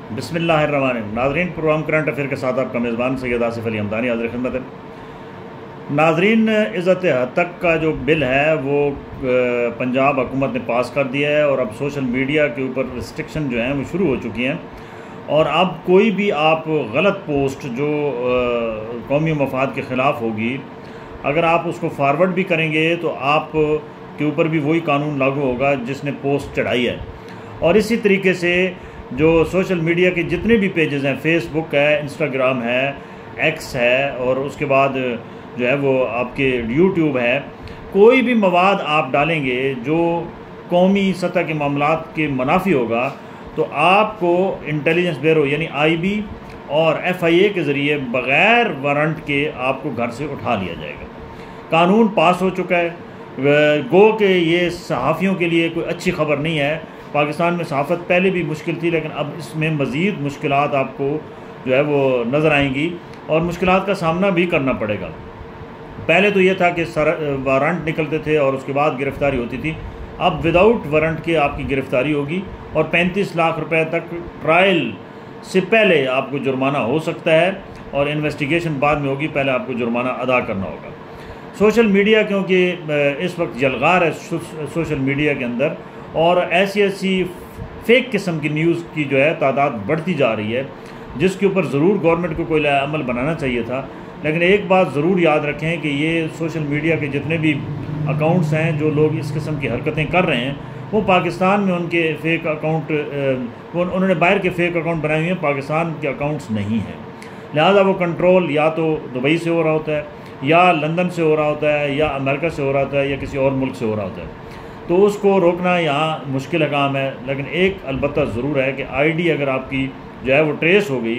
बिस्मिल्लाहिर्रहमानिर्रहीम। नाज़रीन, programme current affair के साथ आपका मेज़बान सैयद आसिफ अली हमदानी हाज़िर खिदमत है। नाज़रीन, इज़्ज़त हद तक का जो बिल है वो पंजाब हुकूमत ने पास कर दिया है और अब सोशल मीडिया के ऊपर रिस्ट्रिक्शन जो हैं वो शुरू हो चुकी हैं। और अब कोई भी आप गलत पोस्ट जो कौमी मफाद के ख़िलाफ़ होगी, अगर आप उसको फारवर्ड भी करेंगे तो आप के ऊपर भी वही कानून लागू होगा जिसने पोस्ट चढ़ाई है। और इसी तरीके से जो सोशल मीडिया के जितने भी पेजेस हैं, फेसबुक है, इंस्टाग्राम है, एक्स है और उसके बाद जो है वो आपके यूट्यूब है, कोई भी मवाद आप डालेंगे जो कौमी सतह के मामलात के मुनाफी होगा तो आपको इंटेलिजेंस ब्यूरो यानी आईबी और एफआईए के ज़रिए बग़ैर वारंट के आपको घर से उठा लिया जाएगा। कानून पास हो चुका है। गो के ये सहाफ़ियों के लिए कोई अच्छी खबर नहीं है। पाकिस्तान में सहाफ़त पहले भी मुश्किल थी, लेकिन अब इसमें मज़ीद मुश्किलात आपको जो है वो नज़र आएंगी और मुश्किलात का सामना भी करना पड़ेगा। पहले तो ये था कि वारंट निकलते थे और उसके बाद गिरफ़्तारी होती थी। अब विदाउट वारंट के आपकी गिरफ़्तारी होगी और 35 लाख रुपए तक ट्रायल से पहले आपको जुर्माना हो सकता है और इन्वेस्टिगेशन बाद में होगी, पहले आपको जुर्माना अदा करना होगा। सोशल मीडिया, क्योंकि इस वक्त जलगार है सोशल मीडिया के अंदर और ऐसी फ़ेक किस्म की न्यूज़ की जो है तादाद बढ़ती जा रही है, जिसके ऊपर ज़रूर गवर्नमेंट को कोई अमल बनाना चाहिए था। लेकिन एक बात ज़रूर याद रखें कि ये सोशल मीडिया के जितने भी अकाउंट्स हैं जो लोग इस किस्म की हरकतें कर रहे हैं, वो पाकिस्तान में उनके फ़ेक अकाउंट उन्होंने बाहर के फ़ेक अकाउंट बनाए हुए हैं, पाकिस्तान के अकाउंट्स नहीं हैं। लिहाजा वो कंट्रोल या तो दुबई से हो रहा होता है, या लंदन से हो रहा होता है, या अमेरिका से हो रहा होता है, या किसी और मुल्क से हो रहा होता है। तो उसको रोकना यहाँ मुश्किल काम है। लेकिन एक अलबत्ता ज़रूर है कि आईडी अगर आपकी जो है वो ट्रेस हो गई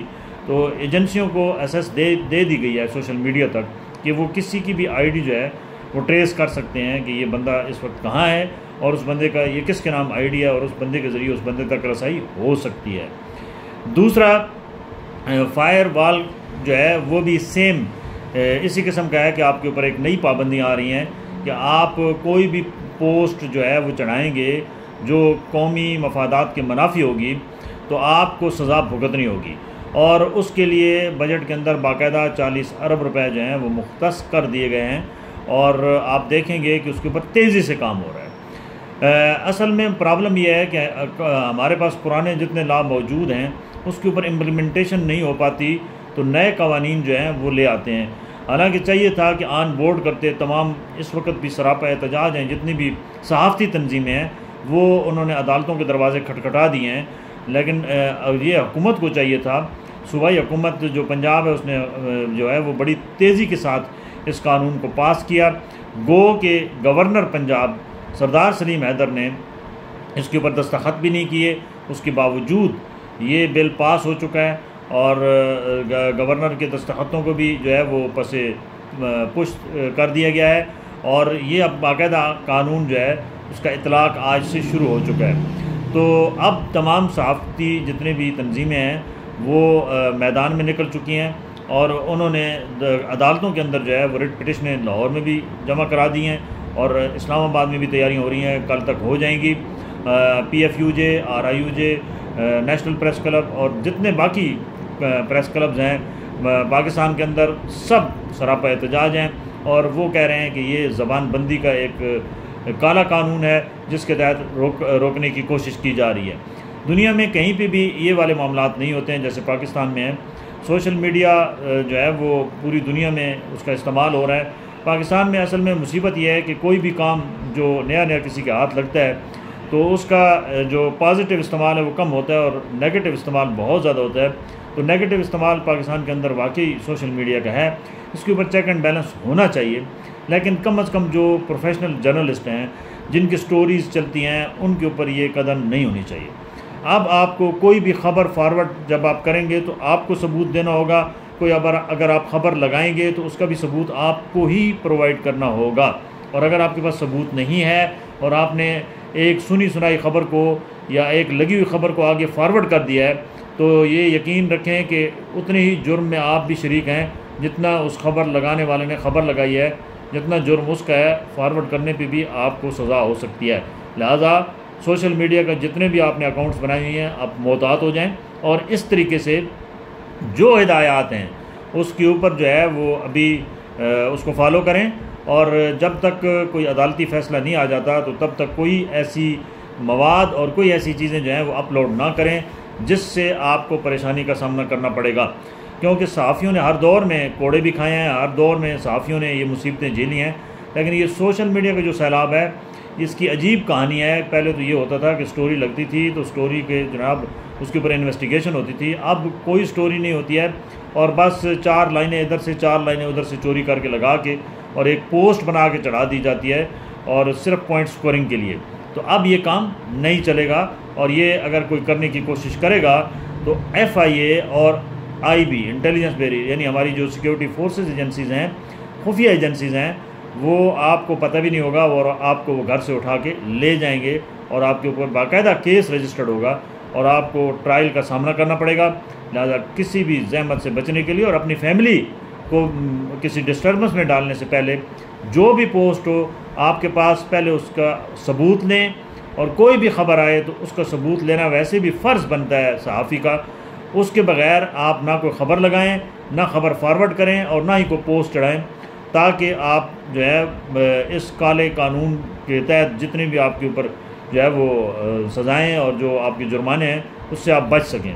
तो एजेंसियों को एसेस दे दी गई है सोशल मीडिया तक कि वो किसी की भी आईडी जो है वो ट्रेस कर सकते हैं कि ये बंदा इस वक्त कहाँ है और उस बंदे का ये किसके नाम आईडी है और उस बंदे के ज़रिए उस बंदे तक रसाई हो सकती है। दूसरा, फायर वॉल जो है वो भी सेम इसी किस्म का है कि आपके ऊपर एक नई पाबंदियाँ आ रही हैं कि आप कोई भी पोस्ट जो है वो चढ़ाएंगे जो कौमी मफादात के मुनाफी होगी तो आपको सज़ा भुगतनी होगी और उसके लिए बजट के अंदर बाकायदा 40 अरब रुपए जो हैं वो मुख्तस कर दिए गए हैं और आप देखेंगे कि उसके ऊपर तेज़ी से काम हो रहा है। असल में प्रॉब्लम यह है कि हमारे पास पुराने जितने लॉ मौजूद हैं उसके ऊपर इम्प्लीमेंटेशन नहीं हो पाती, तो नए कवानीन जो हैं वो ले आते हैं। हालांकि चाहिए था कि ऑन बोर्ड करते तमाम इस वक्त भी सरापा एहतजाज हैं जितनी भी सहाफ़ती तंजीमें हैं वो उन्होंने अदालतों के दरवाजे खटखटा दिए हैं। लेकिन ये हुकूमत को चाहिए था, सूबाई हुकूमत जो पंजाब है उसने जो है वो बड़ी तेज़ी के साथ इस कानून को पास किया। गो के गवर्नर पंजाब सरदार सलीम हैदर ने इसके ऊपर दस्तखत भी नहीं किए, उसके बावजूद ये बिल पास हो चुका है और गवर्नर के दस्तखतों को भी जो है वो पसे पुश कर दिया गया है और ये अब बाकायदा कानून जो है उसका इतलाक़ आज से शुरू हो चुका है। तो अब तमाम सहाफ़ती जितने भी तंजीमें हैं वो मैदान में निकल चुकी हैं और उन्होंने अदालतों के अंदर जो है वो रिट पिटिशनें लाहौर में भी जमा करा दी हैं और इस्लामाबाद में भी तैयारियाँ हो रही हैं, कल तक हो जाएंगी। PFUJ, RIUJ, national press club और जितने बाकी प्रेस क्लब्स हैं पाकिस्तान के अंदर सब सरापा एहतजाज हैं और वो कह रहे हैं कि ये ज़बान बंदी का एक काला कानून है जिसके तहत रोकने की कोशिश की जा रही है। दुनिया में कहीं पे भी ये वाले मामलात नहीं होते हैं जैसे पाकिस्तान में है। सोशल मीडिया जो है वो पूरी दुनिया में उसका इस्तेमाल हो रहा है। पाकिस्तान में असल में मुसीबत यह है कि कोई भी काम जो नया नया किसी के हाथ लगता है तो उसका जो पॉजिटिव इस्तेमाल है वो कम होता है और नेगेटिव इस्तेमाल बहुत ज़्यादा होता है। तो नेगेटिव इस्तेमाल पाकिस्तान के अंदर वाकई सोशल मीडिया का है, इसके ऊपर चेक एंड बैलेंस होना चाहिए। लेकिन कम अज़ कम जो प्रोफेशनल जर्नलिस्ट हैं जिनकी स्टोरीज़ चलती हैं उनके ऊपर ये कदम नहीं होनी चाहिए। अब आपको कोई भी ख़बर फॉरवर्ड जब आप करेंगे तो आपको सबूत देना होगा। कोई अगर आप ख़बर लगाएंगे तो उसका भी सबूत आपको ही प्रोवाइड करना होगा और अगर आपके पास सबूत नहीं है और आपने एक सुनी सुनाई ख़बर को या एक लगी हुई ख़बर को आगे फॉरवर्ड कर दिया है तो ये यकीन रखें कि उतने ही जुर्म में आप भी शरीक हैं जितना उस खबर लगाने वाले ने ख़बर लगाई है, जितना जुर्म उसका है फॉरवर्ड करने पे भी आपको सज़ा हो सकती है। लिहाजा सोशल मीडिया का जितने भी आपने अकाउंट्स बनाए हुए हैं आप मोहतात हो जाएं और इस तरीके से जो हिदायत हैं उसके ऊपर जो है वो अभी उसको फॉलो करें। और जब तक कोई अदालती फ़ैसला नहीं आ जाता तो तब तक कोई ऐसी मवाद और कोई ऐसी चीज़ें जो हैं वो अपलोड ना करें जिससे आपको परेशानी का सामना करना पड़ेगा। क्योंकि सहाफ़ियों ने हर दौर में कोड़े भी खाए हैं, हर दौर में सहाफ़ियों ने ये मुसीबतें झेली हैं, लेकिन ये सोशल मीडिया का जो सैलाब है इसकी अजीब कहानी है। पहले तो ये होता था कि स्टोरी लगती थी तो स्टोरी के जनाब उसके ऊपर इन्वेस्टिगेशन होती थी, अब कोई स्टोरी नहीं होती है और बस 4 लाइनें इधर से 4 लाइनें उधर से चोरी करके लगा के और एक पोस्ट बना के चढ़ा दी जाती है और सिर्फ पॉइंट स्कोरिंग के लिए। तो अब ये काम नहीं चलेगा और ये अगर कोई करने की कोशिश करेगा तो FIA और IB इंटेलिजेंस ब्यूरो यानी हमारी जो सिक्योरिटी फोर्सेस एजेंसीज़ हैं, खुफिया एजेंसीज़ हैं, वो आपको पता भी नहीं होगा और आपको वो घर से उठा के ले जाएंगे और आपके ऊपर बाकायदा केस रजिस्टर्ड होगा और आपको ट्रायल का सामना करना पड़ेगा। लिहाजा किसी भी जहमत से बचने के लिए और अपनी फैमिली को किसी डिस्टर्बेंस में डालने से पहले जो भी पोस्ट हो आपके पास पहले उसका सबूत लें और कोई भी ख़बर आए तो उसका सबूत लेना वैसे भी फ़र्ज़ बनता है सहाफ़ी का। उसके बग़ैर आप ना कोई ख़बर लगाएं, ना ख़बर फॉरवर्ड करें और ना ही कोई पोस्ट चढ़ाएं, ताकि आप जो है इस काले कानून के तहत जितने भी आपके ऊपर जो है वो सज़ाएँ और जो आपके जुर्माने हैं उससे आप बच सकें।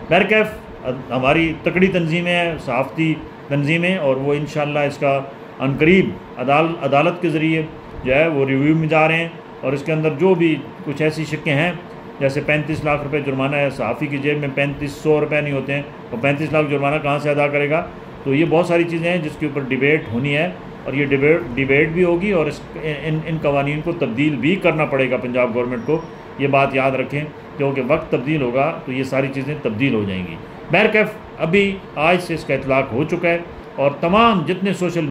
बहरकैफ हमारी तकड़ी तंजीमें हैं, सहाफ़ती तंजीमें, और वो इंशाअल्लाह इसका अनकरीब अदालत के ज़रिए जो है वो रिव्यू में जा रहे हैं और इसके अंदर जो भी कुछ ऐसी शिक्कें हैं जैसे 35 लाख रुपए जुर्माना है, सहाफ़ी की जेब में 3500 रुपये नहीं होते हैं तो 35 लाख जुर्माना कहाँ से अदा करेगा। तो ये बहुत सारी चीज़ें हैं जिसके ऊपर डिबेट होनी है और ये डिबेट भी होगी और इन कवानीन को तब्दील भी करना पड़ेगा पंजाब गवर्नमेंट को। ये बात याद रखें क्योंकि वक्त तब्दील होगा तो ये सारी चीज़ें तब्दील हो जाएंगी। बहरकैफ अभी आज से इसका इतलाक़ हो चुका है और तमाम जितने सोशल